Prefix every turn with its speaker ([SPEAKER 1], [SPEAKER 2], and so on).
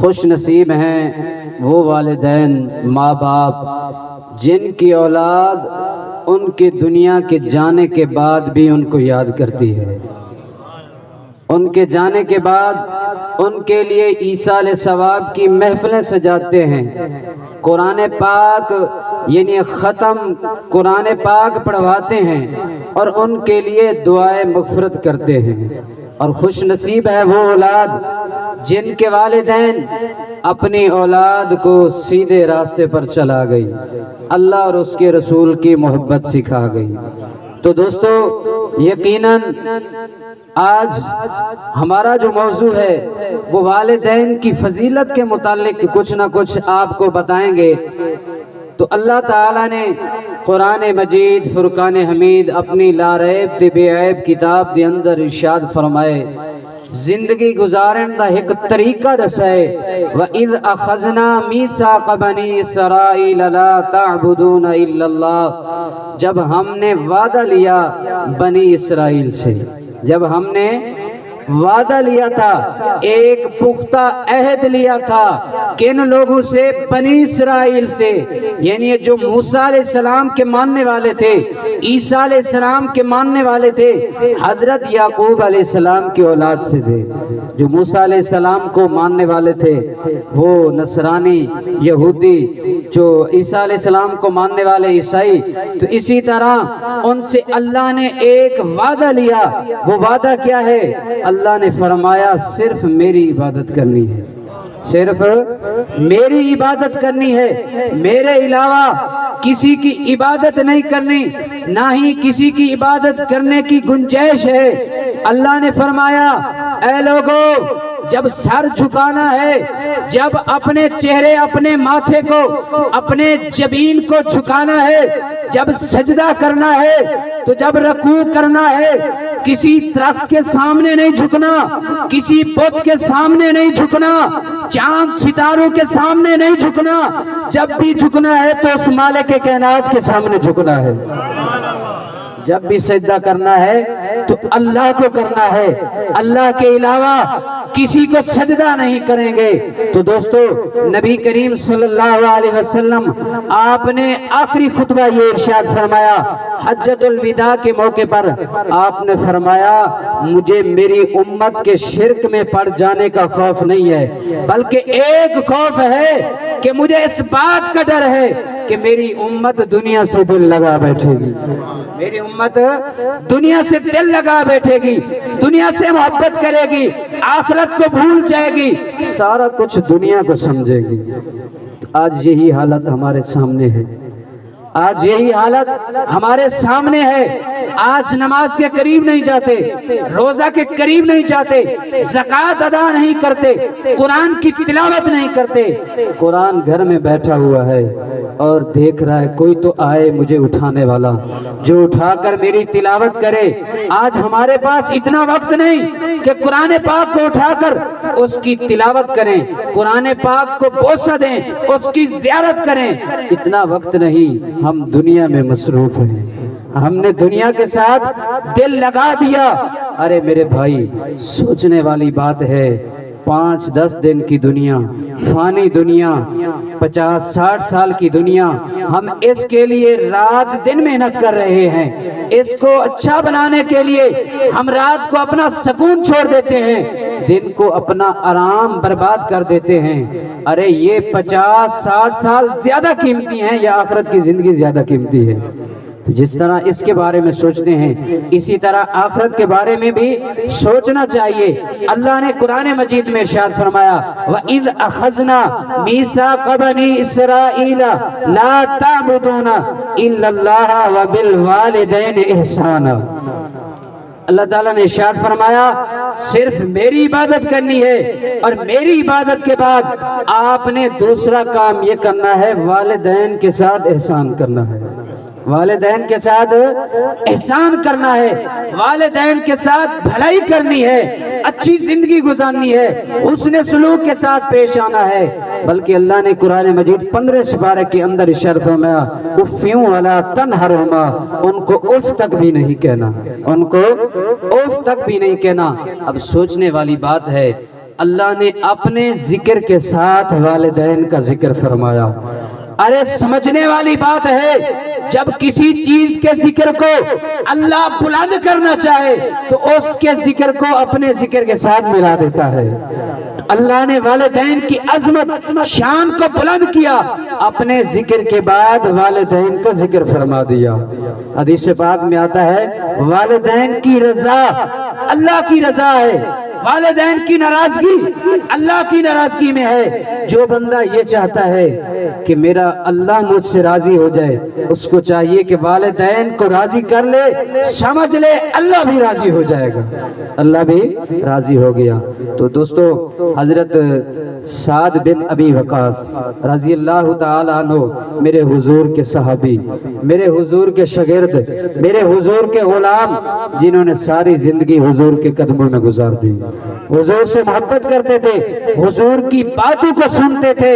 [SPEAKER 1] خوش نصیب ہیں وہ والدین ماں باپ جن کی اولاد ان کے دنیا کے جانے کے بعد بھی ان کو یاد کرتی ہے، ان کے جانے کے بعد ان کے لیے ایصال ثواب کی محفلیں سجاتے ہیں، قرآن پاک یعنی ختم قرآن پاک پڑھواتے ہیں اور ان کے لیے دعائے مغفرت کرتے ہیں۔ اور خوش نصیب ہے وہ اولاد جن کے والدین اپنی اولاد کو سیدھے راستے پر چلا گئی، اللہ اور اس کے رسول کی محبت سکھا گئی۔ تو دوستو یقیناً آج ہمارا جو موضوع ہے وہ والدین کی فضیلت کے متعلق کچھ نہ کچھ آپ کو بتائیں گے۔ تو اللہ تعالیٰ نے قرآن مجید فرقان حمید اپنی لا ریب تے بے عیب کتاب دے اندر ارشاد فرمائے، زندگی گزارن دا ایک طریقہ دسائے، وَإِذْ أَخَذْنَا مِيثَاقَ بَنِي إِسْرَائِيلَ لَا تَعْبُدُونَ إِلَّا اللَّهَ، جب ہم نے وعدہ لیا بنی اسرائیل سے، جب ہم نے وعدہ لیا تھا، ایک پختہ عہد لیا تھا، کن لوگوں سے؟ بنی اسرائیل سے، یعنی جو موسیٰ علیہ السلام کے ماننے والے تھے، عیسیٰ علیہ السلام کے ماننے والے تھے، حضرت یعقوب علیہ السلام کی اولاد سے تھے۔ جو موسیٰ علیہ السلام کو ماننے والے تھے وہ نصرانی یہودی، جو عیسیٰ علیہ السلام کو ماننے والے عیسائی، تو اسی طرح ان سے اللہ نے ایک وعدہ لیا۔ وہ وعدہ کیا ہے؟ اللہ نے فرمایا صرف میری عبادت کرنی ہے، صرف میری عبادت کرنی ہے، میرے علاوہ کسی کی عبادت نہیں کرنی، نہ ہی کسی کی عبادت کرنے کی گنجائش ہے۔ اللہ نے فرمایا اے لوگو، جب سر جھکانا ہے، جب اپنے چہرے اپنے ماتھے کو اپنے جبین کو جھکانا ہے، جب سجدہ کرنا ہے، تو جب رکوع کرنا ہے، کسی درخت کے سامنے نہیں جھکنا، کسی بت کے سامنے نہیں جھکنا، چاند ستاروں کے سامنے نہیں جھکنا، جب بھی جھکنا ہے تو اس مالک کائنات کے سامنے جھکنا ہے۔ جب بھی سجدہ کرنا ہے تو اللہ کو کرنا ہے، اللہ کے علاوہ کسی کو سجدہ نہیں کریں گے۔ تو دوستو نبی کریم صلی اللہ علیہ وسلم آپ نے آخری خطبہ یہ ارشاد فرمایا، حجۃ الوداع کے موقع پر آپ نے فرمایا مجھے میری امت کے شرک میں پڑ جانے کا خوف نہیں ہے، بلکہ ایک خوف ہے کہ مجھے اس بات کا ڈر ہے کہ میری امت دنیا سے دل لگا بیٹھے گی، میری امت دنیا سے دل لگا بیٹھے گی، دنیا سے محبت کرے گی، آخرت کو بھول جائے گی، سارا کچھ دنیا کو سمجھے گی۔ آج یہی حالت ہمارے سامنے ہے، آج یہی حالت ہمارے سامنے ہے۔ آج نماز کے قریب نہیں جاتے، روزہ کے قریب نہیں جاتے، زکوٰۃ ادا نہیں کرتے، قرآن کی تلاوت نہیں کرتے۔ قرآن گھر میں بیٹھا ہوا ہے اور دیکھ رہا ہے کوئی تو آئے مجھے اٹھانے والا، جو اٹھا کر میری تلاوت کرے۔ آج ہمارے پاس اتنا وقت نہیں کہ قرآن پاک کو اٹھا کر اس کی تلاوت کریں، قرآن پاک کو بوسہ دیں، اس کی زیارت کریں، اتنا وقت نہیں۔ ہم دنیا میں مصروف ہیں، ہم نے دنیا کے ساتھ دل لگا دیا۔ ارے میرے بھائی سوچنے والی بات ہے، 5-10 دن کی دنیا، فانی دنیا، 50-60 سال کی دنیا، ہم اس کے لیے رات دن محنت کر رہے ہیں، اس کو اچھا بنانے کے لیے ہم رات کو اپنا سکون چھوڑ دیتے ہیں، دن کو اپنا آرام برباد کر دیتے ہیں۔ ارے یہ 50-60 سال زیادہ قیمتی ہیں یا آخرت کی زندگی زیادہ قیمتی ہے؟ تو جس طرح اس کے بارے میں سوچتے ہیں اسی طرح آخرت کے بارے میں بھی سوچنا چاہیے۔ اللہ نے قرآن مجید میں ارشاد فرمایا وَإِذْ أَخَذْنَا مِيثَاقَ بَنِي إِسْرَائِيلَ لَا تَعْبُدُونَ إِلَّا اللَّهَ وَبِالْوَالِدَيْنِ إِحْسَانًا۔ اللہ تعالیٰ نے ارشاد فرمایا صرف میری عبادت کرنی ہے، اور میری عبادت کے بعد آپ نے دوسرا کام یہ کرنا ہے، والدین کے ساتھ احسان کرنا ہے، والدین کے ساتھ احسان کرنا ہے، والدین کے ساتھ بھلائی کرنی ہے، اچھی زندگی گزارنی ہے، حسن سلوک کے ساتھ پیش آنا ہے۔ بلکہ اللہ نے قرآن مجید 15 سپارے کے اندر ارشاد فرمایا اُفِّیُّ وَلَا تَنْهَرْهُمَا، ان کو اف تک بھی نہیں کہنا، ان کو اف تک بھی نہیں کہنا۔ اب سوچنے والی بات ہے اللہ نے اپنے ذکر کے ساتھ والدین کا ذکر فرمایا۔ ارے سمجھنے والی بات ہے، جب کسی چیز کے ذکر کو اللہ بلند کرنا چاہے تو اس کے ذکر کو اپنے ذکر کے ساتھ ملا دیتا ہے۔ اللہ نے والدین کی عظمت شان کو بلند کیا، اپنے ذکر کے بعد والدین کا ذکر فرما دیا۔ حدیث پاک میں آتا ہے والدین کی رضا اللہ کی رضا ہے، والدین کی ناراضگی اللہ کی ناراضگی میں ہے۔ جو بندہ یہ چاہتا ہے کہ میرا اللہ مجھ سے راضی ہو جائے، اس کو چاہیے کہ والدین کو راضی کر لے، سمجھ لے اللہ بھی راضی ہو جائے گا، اللہ بھی راضی ہو گیا۔ تو دوستو، حضرت سعد بن ابی وقاص رضی اللہ تعالی عنہ میرے حضور کے صحابی، میرے حضور کے شاگرد، میرے حضور کے غلام، جنہوں نے ساری زندگی حضور کے قدموں میں گزار دی، حضور سے محبت کرتے تھے، حضور کی باتوں کو سنتے تھے۔